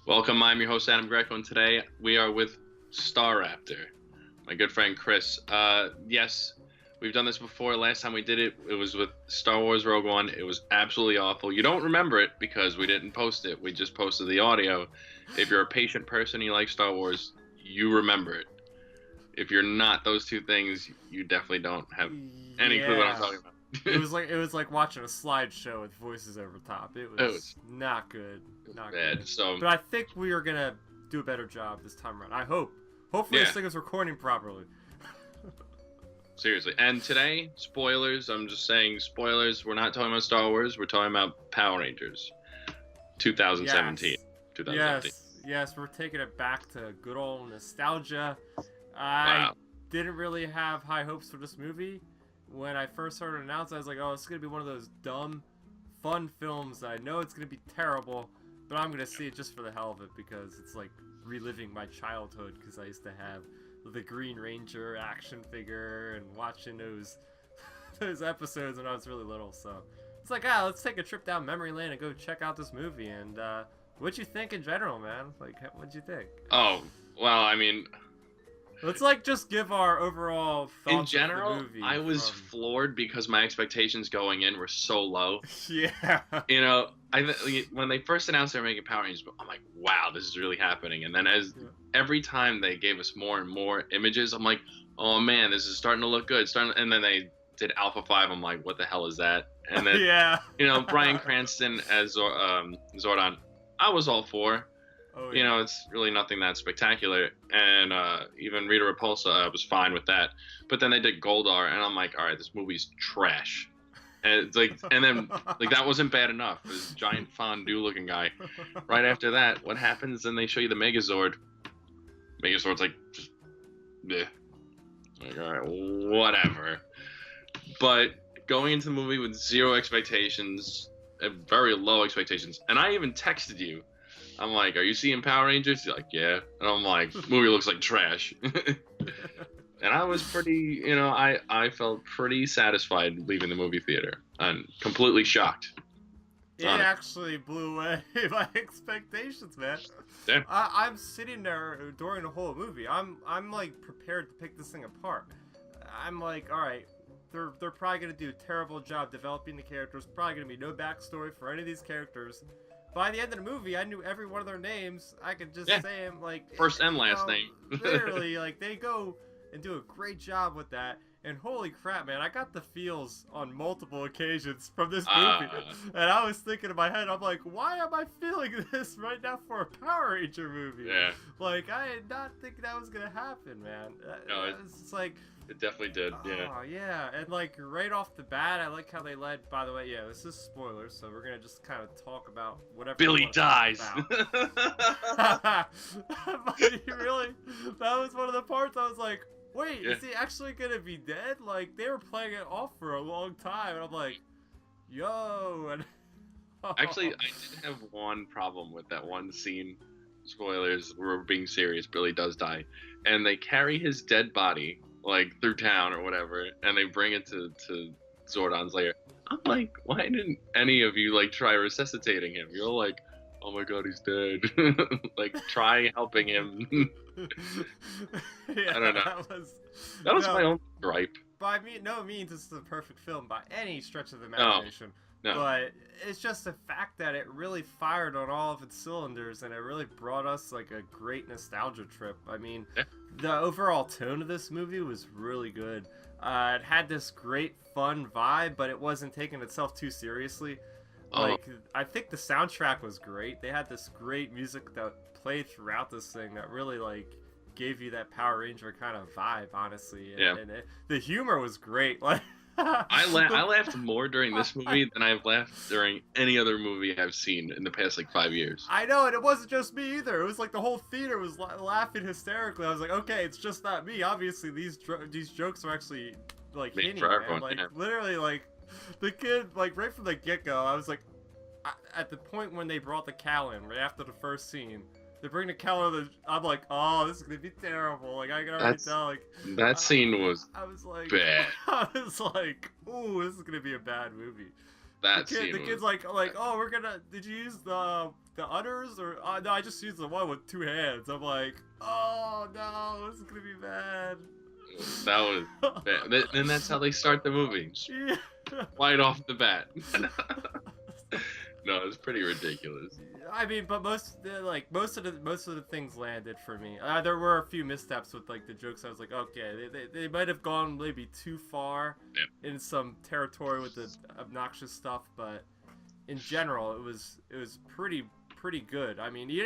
Welcome, I'm your host Adam Greco, and today we are with Starrapter, my good friend Chris. Yes, we've done this before. Last time we did it, it was with Star Wars Rogue One. It was absolutely awful. You don't remember it because we didn't post it. We just posted the audio. If you're a patient person and you like Star Wars, you remember it. If you're not those two things, you definitely don't have any clue what I'm Yeah. talking about. It was like watching a slideshow with voices over top. It It was not good. Not bad. good. So But I think we are gonna do a better job this time around. I hope. Hopefully yeah, this thing is recording properly. seriously. And today, spoilers. I'm just saying spoilers. We're not talking about Star Wars. We're talking about Power Rangers, 2017. Yes. 2017. Yes, we're taking it back to good old nostalgia. I Wow. didn't really have high hopes for this movie. When I first heard it announced, I was like, oh, it's going to be one of those dumb, fun films that I know it's going to be terrible, but I'm going to see it just for the hell of it because it's like reliving my childhood because I used to have the Green Ranger action figure and watching those those episodes when I was really little. So it's like, let's take a trip down memory lane and go check out this movie. And what'd you think in general, man? Like, what'd you think? Oh, well, I mean, Let's like just give our overall thoughts in general, of the movie. I was from... floored because my expectations going in were so low. yeah. When they first announced they were making Power Rangers, I'm like, wow, this is really happening. And then as every time they gave us more and more images, I'm like, oh man, this is starting to look good. And then they did Alpha 5. I'm like, what the hell is that? And then, yeah. Bryan Cranston as Zordon, I was all for. Oh, yeah. It's really nothing that spectacular. And even Rita Repulsa, I was fine with that. But then they did Goldar, and I'm like, all right, this movie's trash. And it's like, and then like that wasn't bad enough. This giant fondue-looking guy. Right after that, what happens? Then they show you the Megazord. Megazord's like, just, bleh. Like, all right, whatever. But going into the movie with zero expectations, very low expectations, and I even texted you. I'm like, are you seeing Power Rangers? You're like, yeah. And I'm like, movie looks like trash. And I was pretty, I felt pretty satisfied leaving the movie theater and completely shocked. It actually blew away my expectations, man. Yeah. I'm sitting there during the whole movie. I'm like prepared to pick this thing apart. I'm like, all right, they're probably gonna do a terrible job developing the characters. Probably gonna be no backstory for any of these characters. By the end of the movie, I knew every one of their names. I could just say them like first and last name. Literally, like they go and do a great job with that. And holy crap, man, I got the feels on multiple occasions from this movie. And I was thinking in my head, I'm like, why am I feeling this right now for a Power Ranger movie? Yeah. Like, I did not think that was going to happen, man. No, it was just like... It definitely did, yeah. Oh, yeah. And, like, right off the bat, I like how they led... By the way, yeah, this is spoilers, so we're going to just kind of talk about whatever... Billy dies! But really, that was one of the parts I was like... Wait, is he actually gonna be dead? Like, they were playing it off for a long time, and I'm like, yo. And Actually, I did have one problem with that one scene. Spoilers, we're being serious. Billy does die. And they carry his dead body, like, through town or whatever, and they bring it to Zordon's lair. I'm like, why didn't any of you, like, try resuscitating him? You're like, oh my god, he's dead. Like, try helping him. Yeah, I don't know. That was my own gripe. By no means it's the perfect film by any stretch of the imagination. No. But it's just the fact that it really fired on all of its cylinders, and it really brought us like a great nostalgia trip. I mean, the overall tone of this movie was really good. It had this great fun vibe, but it wasn't taking itself too seriously. Like, I think the soundtrack was great. They had this great music that played throughout this thing that really, like, gave you that Power Ranger kind of vibe, honestly. And the humor was great. Like, I laughed more during this movie than I've laughed during any other movie I've seen in the past, like, 5 years. I know, and it wasn't just me either. It was like the whole theater was laughing hysterically. I was like, okay, it's just not me. Obviously, these jokes are actually, like, hitting, for everyone, man. Like, literally, like, the kid, like, right from the get-go, I was like, at the point when they brought the cow in, right after the first scene, they bring the cow in, I'm like, oh, this is gonna be terrible. Like, I can already tell, like... That scene was I was like... bad. I was like, ooh, this is gonna be a bad movie. That scene The kid's like, oh, we're gonna. Did you use the udders or? No, I just used the one with 2 hands. I'm like, oh no, this is gonna be bad. That was bad. And that's how they start the movie. Yeah. Right off the bat. No, it's pretty ridiculous. I mean, but most of the things landed for me. There were a few missteps with like the jokes. I was like, okay, they might have gone maybe too far in some territory with the obnoxious stuff, but in general, it was pretty good. I mean, you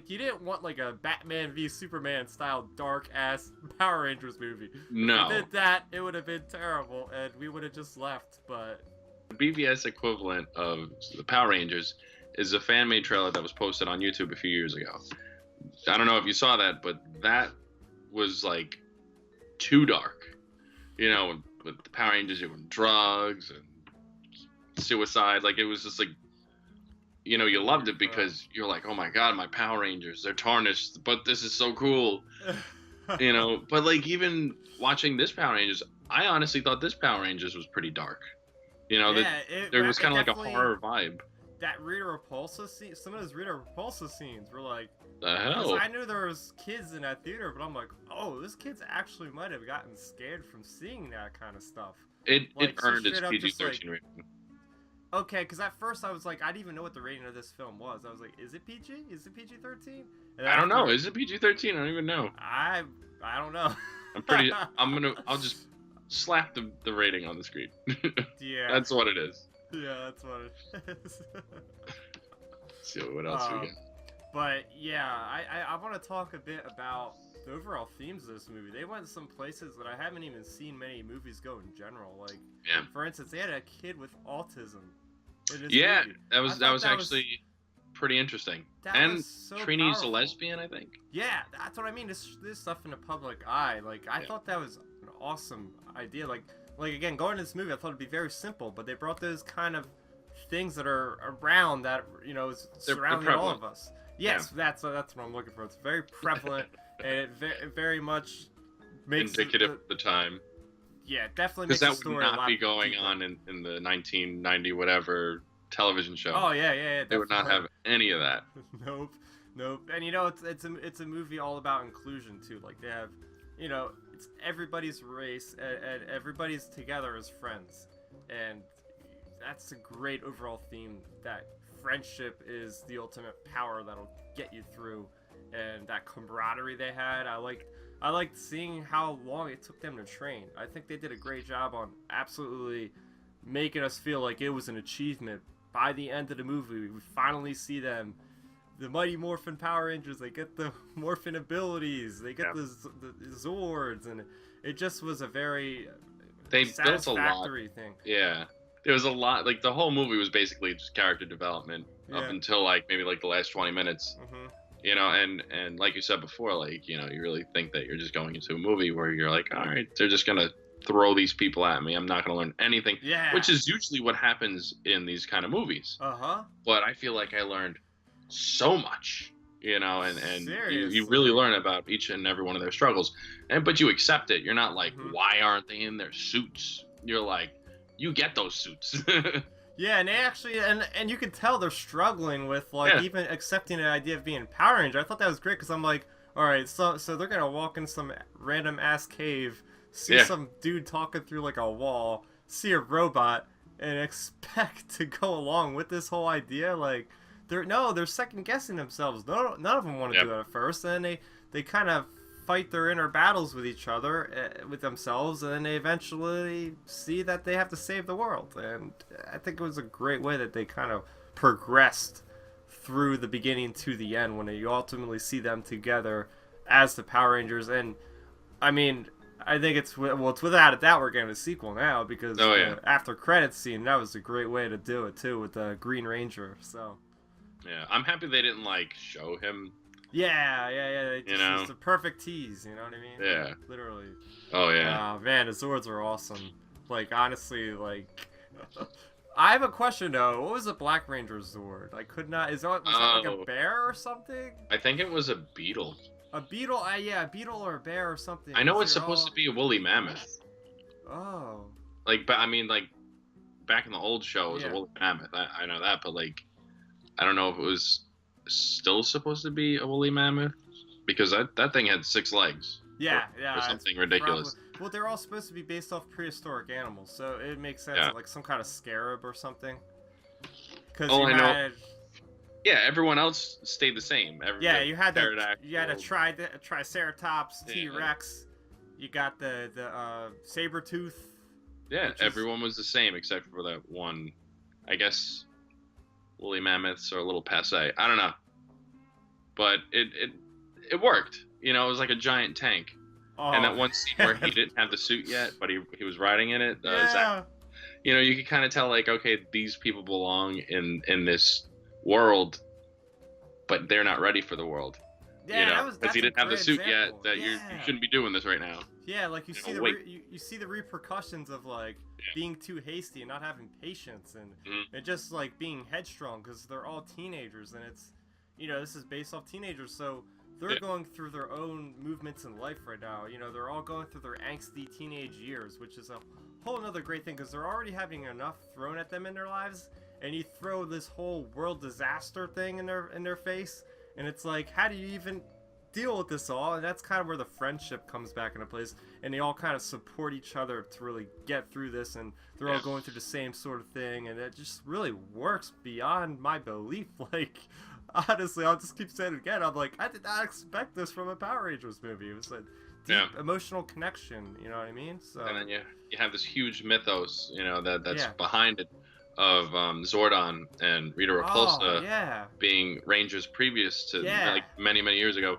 didn't want like a Batman v Superman style dark ass Power Rangers movie. No. If you did that, it would have been terrible, and we would have just left. But the BVS equivalent of the Power Rangers is a fan-made trailer that was posted on YouTube a few years ago. I don't know if you saw that, but that was like too dark. You know, with the Power Rangers doing drugs and suicide. Like, it was just like, you know, you loved it because you're like, oh my god, my Power Rangers, they're tarnished, but this is so cool. You know, but like even watching this Power Rangers, I honestly thought this Power Rangers was pretty dark. You know, there was kind of like a horror vibe. That Rita Repulsa scene, some of those Rita Repulsa scenes were like, the hell? I knew there was kids in that theater, but I'm like, oh, this kids actually might have gotten scared from seeing that kind of stuff. It earned its PG-13 rating. Okay, because at first I was like, I didn't even know what the rating of this film was. I was like, is it PG? Is it PG-13? I don't know. Is it PG-13? I don't even know. I don't know. I'll just slap the rating on the screen. Yeah. That's what it is. Yeah, that's what it is. Let's see what else we got. But yeah, I want to talk a bit about the overall themes of this movie. They went some places that I haven't even seen many movies go in general. Like, for instance, they had a kid with autism in this movie. that was actually pretty interesting. And so Trini's powerful. a lesbian, I think. Yeah, that's what I mean. This stuff in the public eye. Like, I thought that was an awesome idea. Like again, going to this movie, I thought it'd be very simple, but they brought those kind of things that are around that, you know, surrounding all of us. Yes, that's what I'm looking for. It's very prevalent, and it very much makes indicative of the time. Yeah, definitely makes the story because that would not be deeper. going on in the 1990 whatever television show. Oh yeah. They would not have any of that. Nope. And you know, it's a movie all about inclusion too. Like, they have, you know, it's everybody's race and everybody's together as friends, and that's a great overall theme. That friendship is the ultimate power that'll get you through, and that camaraderie they had. I liked seeing how long it took them to train. I think they did a great job on absolutely making us feel like it was an achievement. By the end of the movie, we finally see them, the Mighty Morphin Power Rangers. They get the morphin abilities, they get the Zords, and it just was a very satisfactory thing. Yeah. There was a lot, like the whole movie was basically just character development up until like maybe like the last 20 minutes. You know, and like you said before, like, you know, you really think that you're just going into a movie where you're like, all right, they're just gonna throw these people at me. I'm not gonna learn anything. Yeah. Which is usually what happens in these kind of movies. But I feel like I learned so much, you know, and you really learn about each and every one of their struggles. But you accept it. You're not like, why aren't they in their suits? You're like, you get those suits. Yeah, and they actually, and you can tell they're struggling with, like, even accepting the idea of being Power Ranger. I thought that was great, because I'm like, alright, so they're gonna walk in some random ass cave, see some dude talking through, like, a wall, see a robot, and expect to go along with this whole idea. Like, they're second guessing themselves. None of them want to do it at first, and then they kind of fight their inner battles with each other, with themselves, and then they eventually see that they have to save the world. And I think it was a great way that they kind of progressed through the beginning to the end, when you ultimately see them together as the Power Rangers. And I mean, I think it's without a doubt we're getting a sequel now, because the after credits scene, that was a great way to do it too, with the Green Ranger. So yeah, I'm happy they didn't like show him. Yeah. It's a perfect tease, you know what I mean? Yeah. Like, literally. Oh, yeah. Man, the Zords were awesome. Like, honestly, like... I have a question, though. What was a Black Ranger Zord? I could not... Was that like a bear or something? I think it was a beetle. A beetle? Yeah, a beetle or a bear or something. I know it's supposed to be a woolly mammoth. Oh. Like, but I mean, like, back in the old show, it was a woolly mammoth. I know that, but like, I don't know if it was still supposed to be a woolly mammoth because that thing had 6 legs. Yeah, or something ridiculous. Well, they're all supposed to be based off prehistoric animals, so it makes sense. Yeah. Like some kind of scarab or something. Because I know. Yeah, everyone else stayed the same. You had a Triceratops, T-Rex. You got the saber tooth. Yeah, everyone was the same except for that one. I guess woolly mammoths are a little passe. I don't know, but it worked. You know, it was like a giant tank. Oh. And that one scene where he didn't have the suit yet, but he was riding in it. Zach, you know, you could kind of tell like, okay, these people belong in this world, but they're not ready for the world. Yeah, you know, because he didn't have the suit yet. That you shouldn't be doing this right now. Yeah, like you see the repercussions of like being too hasty and not having patience and just like being headstrong because they're all teenagers and it's, you know, this is based off teenagers, so they're going through their own movements in life right now. You know, they're all going through their angsty teenage years, which is a whole another great thing because they're already having enough thrown at them in their lives, and you throw this whole world disaster thing in their face, and it's like, how do you even deal with this all? And that's kind of where the friendship comes back into place, and they all kind of support each other to really get through this, and they're all going through the same sort of thing, and it just really works beyond my belief. Like, honestly, I'll just keep saying it again. I'm like, I did not expect this from a Power Rangers movie. It was a deep emotional connection, you know what I mean? So, and then you have this huge mythos, you know, that's behind it, of Zordon and Rita Repulsa being Rangers previous to like many years ago,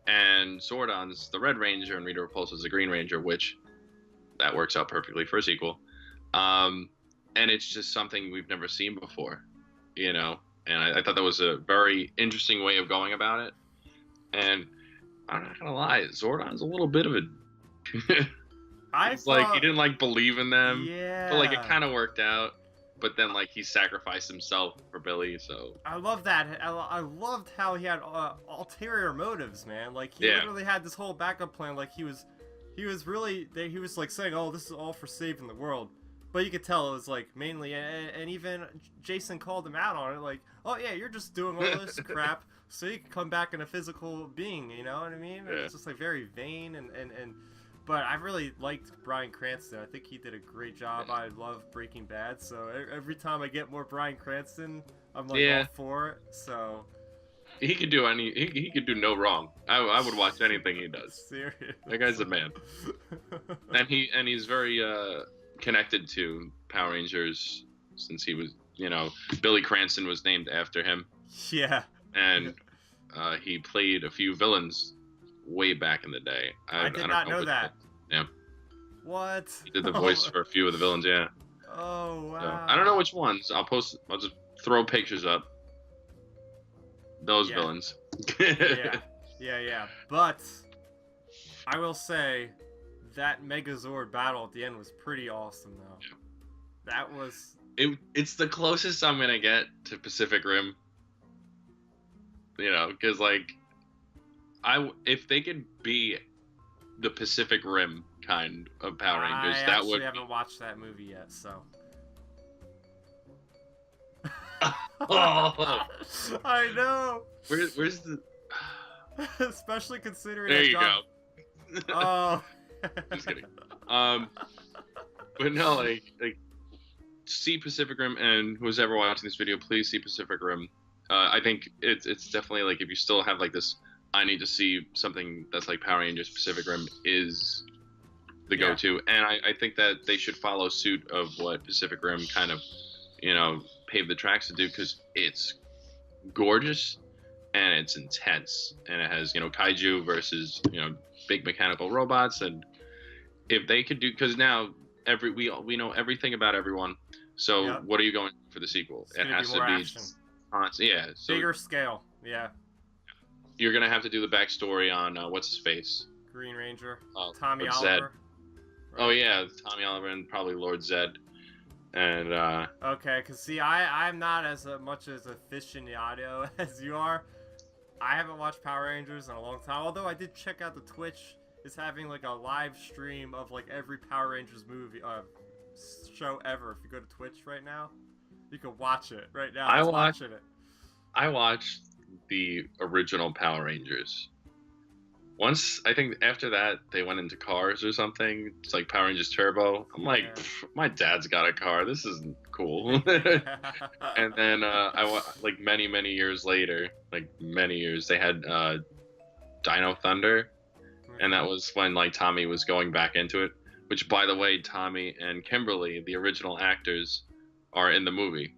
and Zordon's the Red Ranger and Rita Repulsa's the Green Ranger, which that works out perfectly for a sequel. And it's just something we've never seen before, you know. And I thought that was a very interesting way of going about it. And I'm not gonna lie, Zordon's a little bit of a. Like he didn't like believe in them. Yeah. But like it kind of worked out. But then like he sacrificed himself for Billy. So I love that. I loved how he had ulterior motives, man. Like he literally had this whole backup plan. Like he was like saying, "Oh, this is all for saving the world." But you could tell it was like mainly, and even Jason called him out on it, like, "Oh yeah, you're just doing all this crap so you can come back in a physical being." You know what I mean? Yeah. It's just like very vain and. But I really liked Bryan Cranston. I think he did a great job. I love Breaking Bad, so every time I get more Bryan Cranston, I'm like all for it. So he could do he could do no wrong. I would watch anything he does. Seriously, that guy's a man. and he's very connected to Power Rangers since he was, you know, Billy Cranston was named after him. Yeah. And he played a few villains way back in the day. I did not know that. Yeah. What? He did the voice for a few of the villains, yeah. Oh, wow. So, I don't know which ones. I'll just throw pictures up. Those villains. Yeah. But I will say that Megazord battle at the end was pretty awesome, though. Yeah. That was... It's the closest I'm going to get to Pacific Rim. You know, because, like, if they could be the Pacific Rim kind of Power Rangers, that would... I haven't watched that movie yet, so... Oh. I know! Where's the... Especially considering... There you go. Oh... Just kidding. But no, like see Pacific Rim, and who's ever watching this video, please see Pacific Rim. I think it's definitely like if you still have like this, I need to see something that's like Power Rangers. Pacific Rim is the go-to, and I think that they should follow suit of what Pacific Rim kind of, you know, paved the tracks to do, because it's gorgeous and it's intense, and it has, you know, kaiju versus, you know, big mechanical robots. And if they could do, because now we know everything about everyone, so what are you going for the sequel? It has to be so bigger scale. You're gonna have to do the backstory on what's his face, Green Ranger, Tommy Oliver. Zed. Right? Oh yeah, Tommy Oliver and probably Lord Zed. And okay, because see, I'm not as much as aficionado as you are. I haven't watched Power Rangers in a long time, although I did check out the Twitch is having like a live stream of like every Power Rangers movie show ever. If you go to Twitch right now, you can watch it right now. I It's watched watching it. I watched the original Power Rangers. Once I think after that they went into cars or something. It's like Power Rangers Turbo. I'm like, Yeah. my dad's got a car. This isn't cool. And then like many years later, like many years, they had Dino Thunder, and that was when like Tommy was going back into it. Which, by the way, Tommy and Kimberly, the original actors, are in the movie.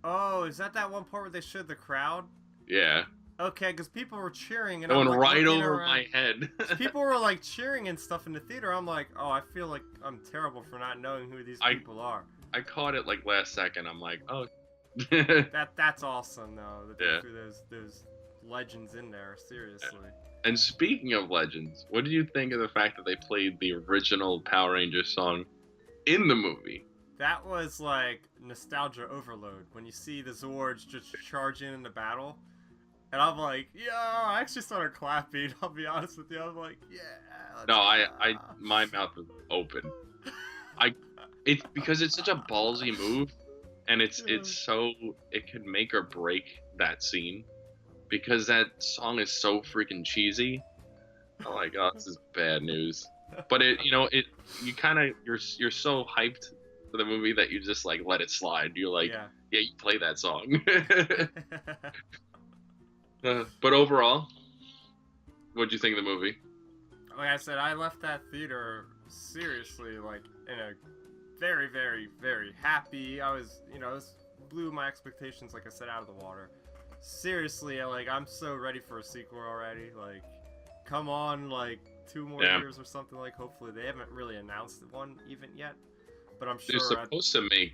Oh, is that one part where they showed the crowd? Yeah, Okay, because people were cheering and going I'm like right looking over around. my head. People were like cheering and stuff in the theater. I'm like, oh, I feel like I'm terrible for not knowing who these people are. I caught it like last second. I'm like, oh. That's awesome though. That they Yeah. threw those legends in there. Seriously. And speaking of legends, what did you think of the fact that they played the original Power Rangers song in the movie? That was like nostalgia overload when you see the Zords just charge in the battle. And I'm like, yeah, I actually started clapping. I'll be honest with you. I'm like, yeah. No, my mouth was open. It's because it's such a ballsy move, and it's so it could make or break that scene, because that song is so freaking cheesy. I'm like, oh, this is bad news. But you're so hyped for the movie that you just like let it slide. You're like, yeah, you play that song. But overall, what'd you think of the movie? Like I said, I left that theater seriously like in a very, very, very happy. I was, this blew my expectations, like I said, out of the water. Seriously, like I'm so ready for a sequel already. Like, come on, like 2 more years or something. Like, hopefully they haven't really announced one even yet, but I'm sure they're supposed to make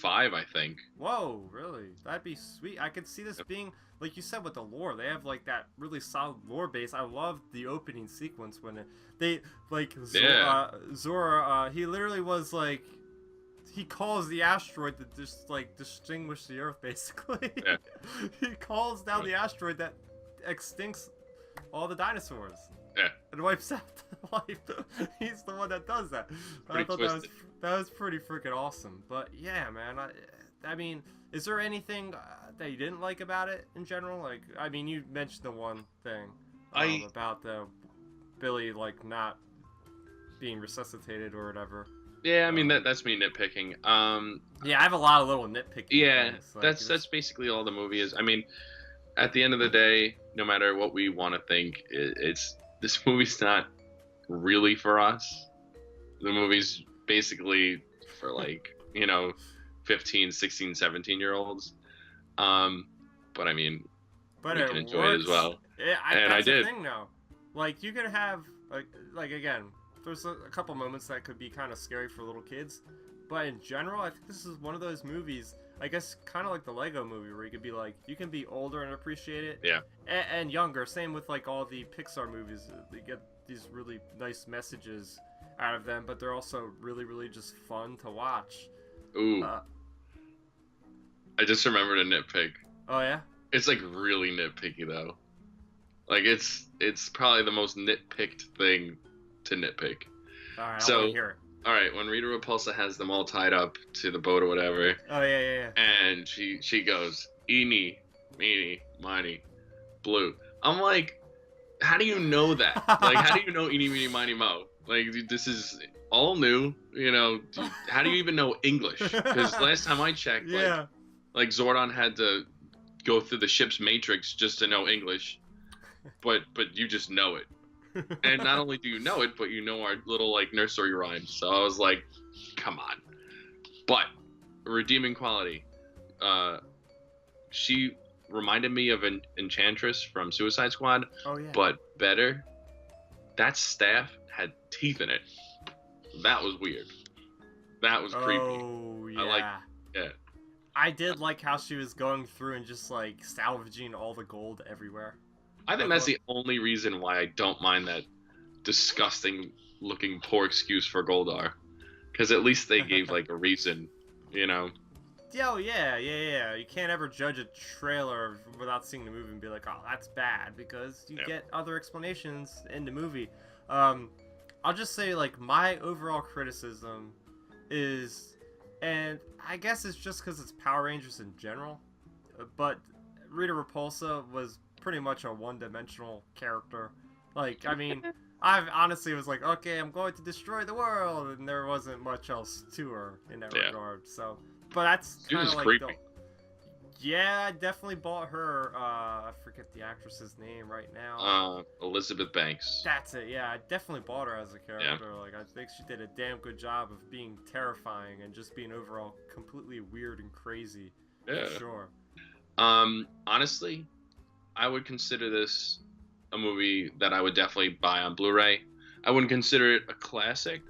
5, I think. Whoa, really? That'd be sweet. I could see this being, like you said, with the lore. They have like that really solid lore base. I love the opening sequence when they like Zora. He literally was like, he calls the asteroid that just like distinguish the Earth, basically. Yeah. He calls down the asteroid that extincts all the dinosaurs. Yeah. And wipes out the life. He's the one that does that. I thought that was pretty freaking awesome. But yeah, man, I mean, is there anything that you didn't like about it in general? Like, I mean, you mentioned the one thing about the Billy like not being resuscitated or whatever. Yeah, I mean that's me nitpicking. Yeah, I have a lot of little nitpicking. Yeah, things. Like, that's basically all the movie is. I mean, at the end of the day, no matter what we want to think, this movie's not really for us. The movie's basically for like 15, 16, 17-year-olds. But I mean, you can enjoy it as well. And I did. The thing, though. Like, you could have like again, there's a couple moments that could be kind of scary for little kids, but in general, I think this is one of those movies, I guess, kind of like the Lego movie, where you could be like, you can be older and appreciate it, yeah, and younger. Same with like all the Pixar movies, they get these really nice messages out of them, but they're also really, really just fun to watch. Ooh, I just remembered a nitpick. Oh yeah? It's like really nitpicky though. Like it's probably the most nitpicked thing to nitpick. All right, so, I want to hear it. All right, when Rita Repulsa has them all tied up to the boat or whatever. Oh yeah. And she goes, eeny, meeny, miny, blue. I'm like, how do you know that? Like, how do you know eeny, meeny, miny, mo? Like, this is all new. How do you even know English? Because last time I checked, like Zordon had to go through the ship's matrix just to know English. But you just know it. And not only do you know it, but you know our little like nursery rhymes. So I was like, come on. But redeeming quality, she reminded me of an Enchantress from Suicide Squad. Oh yeah. But better. That staff had teeth in it. That was weird. That was creepy. Oh yeah. I did like how she was going through and just like salvaging all the gold everywhere. I think that's the only reason why I don't mind that disgusting looking poor excuse for Goldar. Because at least they gave like a reason, Oh yeah. You can't ever judge a trailer without seeing the movie and be like, oh, that's bad, because you get other explanations in the movie. I'll just say, like, my overall criticism is, and I guess it's just because it's Power Rangers in general, but Rita Repulsa was pretty much a one-dimensional character. Like, I mean, I honestly was like, okay, I'm going to destroy the world, and there wasn't much else to her in that regard. So, but that's She kind was of like creepy. yeah, I definitely bought her. I forget the actress's name right now. Elizabeth Banks. That's it. Yeah, I definitely bought her as a character. Like, I think she did a damn good job of being terrifying and just being overall completely weird and crazy. Yeah. For sure. Honestly, I would consider this a movie that I would definitely buy on Blu-ray. I wouldn't consider it a classic,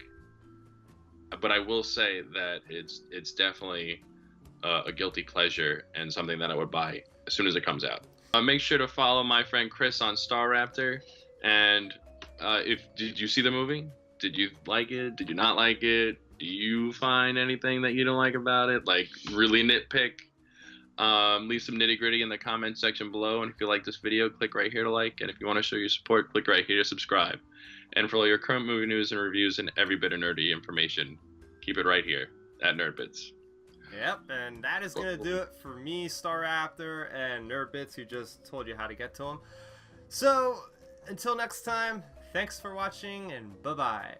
but I will say that it's definitely a guilty pleasure and something that I would buy as soon as it comes out. Make sure to follow my friend Chris on Starrapter. And did you see the movie? Did you like it? Did you not like it? Do you find anything that you don't like about it? Like really nitpick? Leave some nitty gritty in the comment section below. And if you like this video, click right here to like. And if you want to show your support, click right here to subscribe. And for all your current movie news and reviews and every bit of nerdy information, keep it right here at NerdBits. Yep, and that is going to do it for me, Starrapter, and NerdBits, who just told you how to get to them. So, until next time, thanks for watching, and bye-bye.